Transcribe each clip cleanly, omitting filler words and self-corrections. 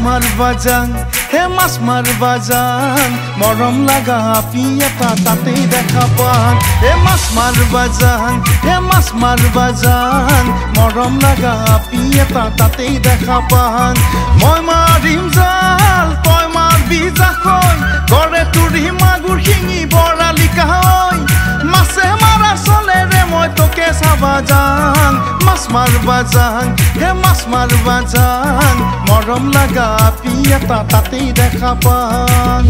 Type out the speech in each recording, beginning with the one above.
মারবাজান হে মাছ মারবাজান মরম লাগা আপি এটা তাতেই দেখা পান হে মাছ মারবাজান হে মাছ মারবাজান মরম লাগা আপি এটা তাতেই দেখা পান মই মারিম জাল তই মারবি জাকৈ গড়ে তুরি মাগুর শিঙি বৰালি কাহৈ মাছে মাৰা চলেৰে মই তোকে চাবা যাং মাছ মারবাজান হে মাছ মারবাজান মরম লাগা আপি এটা তাতেই দেখা পান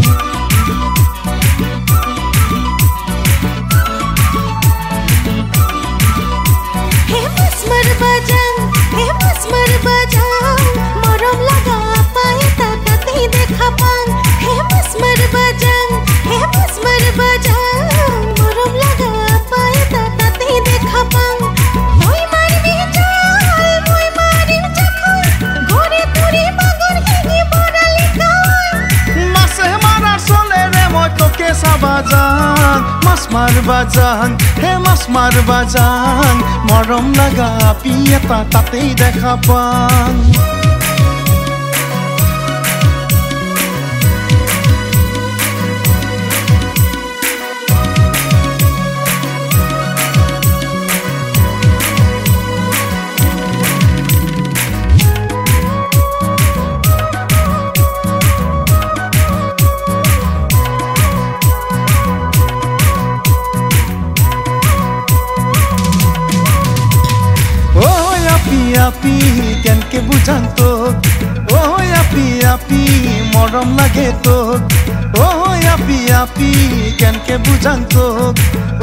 হে মাছ মারবাজান হে মাছ মারবাজান মরম লাগা আপা এটা তাতেই দেখা পান হে মাছ মারবাজান হে মাছ মারবাজান মরম লাগা আপা এটা তাতেই দেখা পান মই মারবি জাল মই মারিম জাকৈ ঘরে তুরি মাগুর শিঙি বৰালি কাহৈ মাছে মাৰা চলেৰে মই তোকে চাবা যাং মাছ মারবাজান হে মাছ মারবাজান মরম লাগা আপি এটা তাতেই দেখা পান আপি কেনকে বুঝান তোক ও আপি আপি মরম লাগে তোক ও আপি আপি কেনকে বুঝান তোক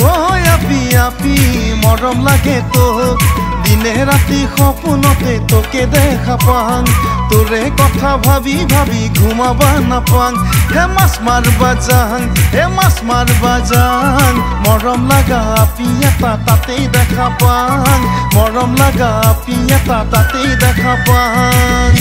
ও আপি আপি মরম লাগে তোক দিনে রাতি সপোনতে তোকে দেখা পাং তোরে কথা ভাবি ভাবি ঘুমাবা নাপাং হে মাছ মারবাজান হে মাছ মারবাজান মরম লাগা আপি এটা তাতেই দেখা পাং মরম লাগা আপি এটা তাতেই দেখা পাং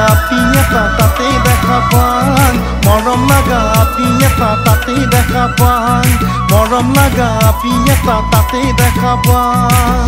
আপি এটা তাতেই দেখা পান মরম লাগা আপি এটা তাতেই দেখা পান মরম লাগা আপি এটা তাতেই দেখা পান